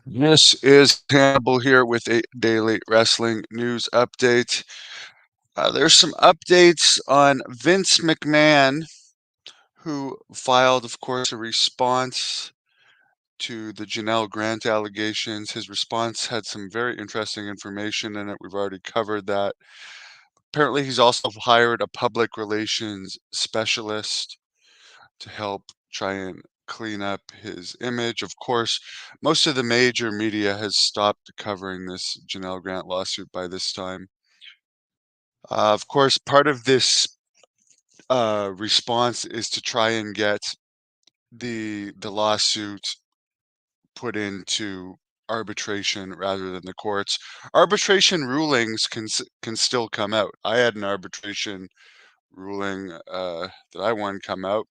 This is Hannibal here with a daily wrestling news update. There's some updates on Vince McMahon, who filed, of course, a response to the Janelle Grant allegations. His response had some very interesting information in it. We've already covered that. Apparently, he's also hired a public relations specialist to help try and clean up his image. Of course, most of the major media has stopped covering this Janelle Grant lawsuit by this time. Of course, part of this response is to try and get the lawsuit put into arbitration rather than the courts. Arbitration rulings can still come out. I had an arbitration ruling that I won come out.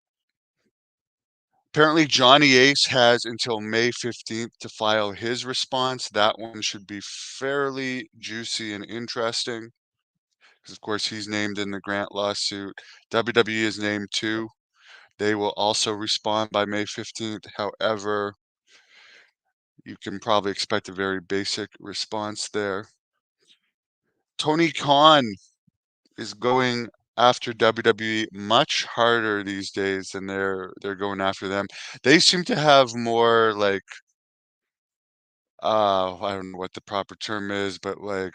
Apparently, Johnny Ace has until May 15th to file his response. That one should be fairly juicy and interesting because, of course, he's named in the Grant lawsuit. WWE is named too. They will also respond by May 15th. However, you can probably expect a very basic response there. Tony Khan is going after WWE much harder these days than they're going after them. They seem to have more like I don't know what the proper term is, but like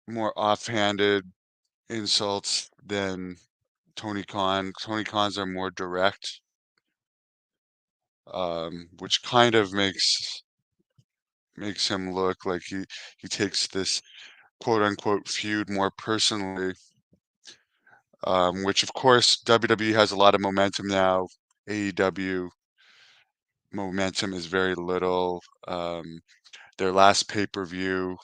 more offhanded insults than Tony Khan. Tony Khan's are more direct, which kind of makes him look like he takes this quote unquote feud more personally. Which of course WWE has a lot of momentum now. AEW momentum is very little. Their last pay-per-view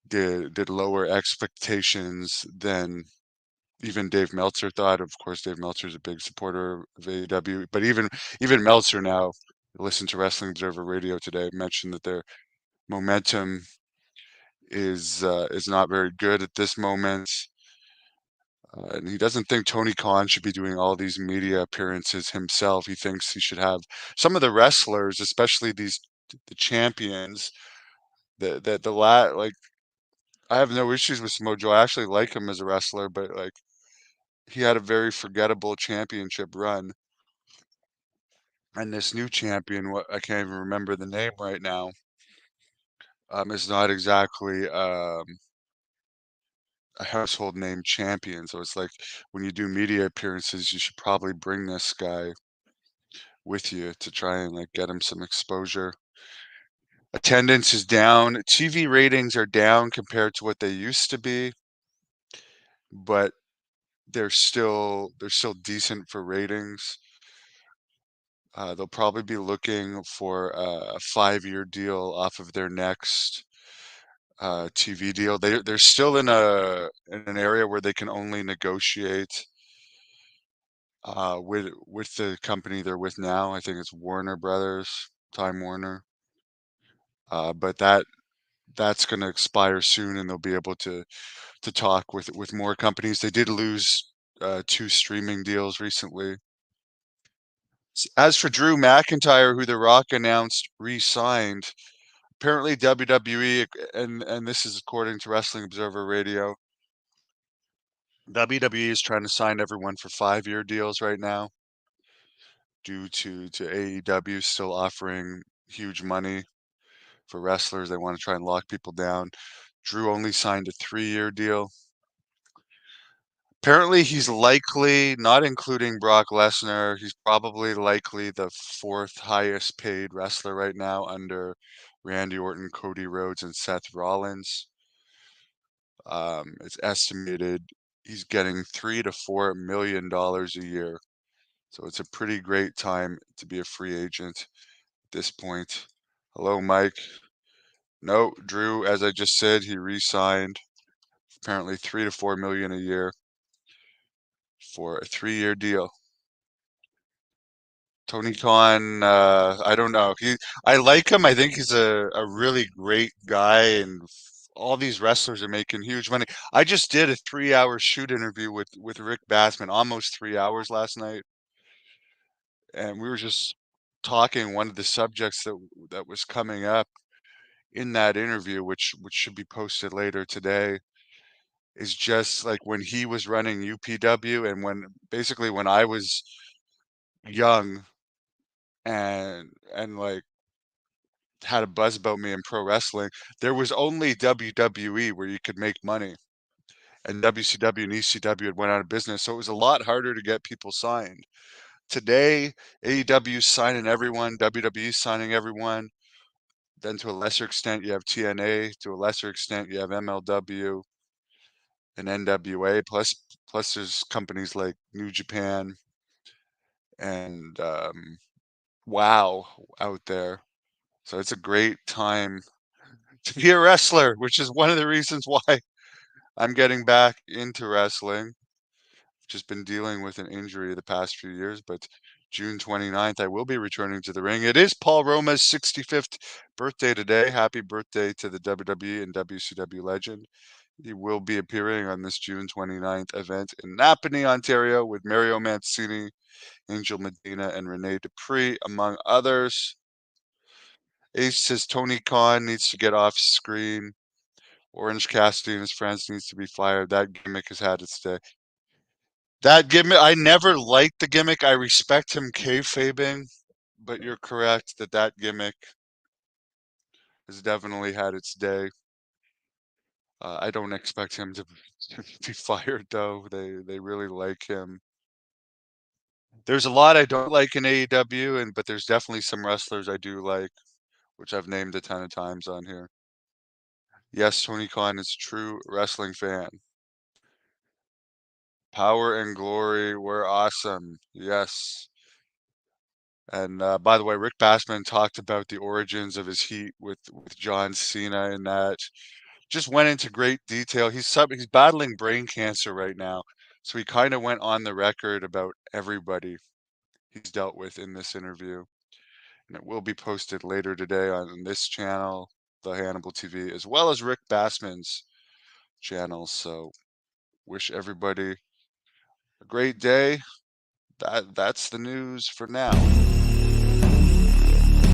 did lower expectations than even Dave Meltzer thought. Of course, Dave Meltzer is a big supporter of AEW, but even Meltzer now, listened to Wrestling Observer Radio today, mentioned that their momentum is not very good at this moment. And he doesn't think Tony Khan should be doing all these media appearances himself. He thinks he should have some of the wrestlers, especially the champions, that like I have no issues with Samoa Joe. I actually like him as a wrestler, but like he had a very forgettable championship run. And this new champion, what I can't even remember the name right now, is not exactly a household name champion. So it's like when you do media appearances, you should probably bring this guy with you to try and like get him some exposure. Attendance is down. TV ratings are down compared to what they used to be, but they're still decent for ratings. They'll probably be looking for a 5-year deal off of their next TV deal. They're still in an area where they can only negotiate with the company they're with now. I think it's Warner Brothers, Time Warner. But that's going to expire soon, and they'll be able to talk with more companies. They did lose 2 streaming deals recently. As for Drew McIntyre, who The Rock announced re-signed, apparently WWE, and this is according to Wrestling Observer Radio, WWE is trying to sign everyone for 5-year deals right now due to AEW still offering huge money for wrestlers. They want to try and lock people down. Drew only signed a 3-year deal. Apparently, he's likely, not including Brock Lesnar, he's probably likely the 4th highest paid wrestler right now under Randy Orton, Cody Rhodes, and Seth Rollins. It's estimated he's getting $3 to $4 million a year. So it's a pretty great time to be a free agent at this point. Hello, Mike. No, Drew, as I just said, he re-signed apparently 3 to 4 million a year for a 3-year deal. Tony Khan, I don't know. I like him. I think he's a really great guy, and all these wrestlers are making huge money. I just did a 3-hour shoot interview with Rick Bassman, almost 3 hours last night, and we were just talking. One of the subjects that was coming up in that interview, which should be posted later today, is just like when he was running UPW and when I was young and like had a buzz about me in pro wrestling, there was only WWE where you could make money. And WCW and ECW had went out of business, so it was a lot harder to get people signed. Today, AEW's signing everyone, WWE's signing everyone. Then to a lesser extent, you have TNA. To a lesser extent, you have MLW and NWA. Plus there's companies like New Japan and WOW out there. So it's a great time to be a wrestler, which is one of the reasons why I'm getting back into wrestling. Just been dealing with an injury the past few years, but June 29th, I will be returning to the ring. It is Paul Roma's 65th birthday today. Happy birthday to the WWE and WCW legend. He will be appearing on this June 29th event in Napanee, Ontario, with Mario Mancini, Angel Medina, and Rene Dupree, among others. Ace says Tony Khan needs to get off screen. Orange Cassidy and his friends needs to be fired. That gimmick has had its day. That gimmick, I never liked the gimmick. I respect him kayfabing, but you're correct that that gimmick has definitely had its day. I don't expect him to be fired though. They really like him. There's a lot I don't like in AEW, but there's definitely some wrestlers I do like, which I've named a ton of times on here. Yes, Tony Khan is a true wrestling fan. Power and Glory were awesome. Yes. And by the way, Rick Bassman talked about the origins of his heat with John Cena, and that just went into great detail. He's battling brain cancer right now, so he kind of went on the record about everybody he's dealt with in this interview, and it will be posted later today on this channel, the Hannibal TV, as well as Rick Bassman's channel. So wish everybody a great day. That's the news for now.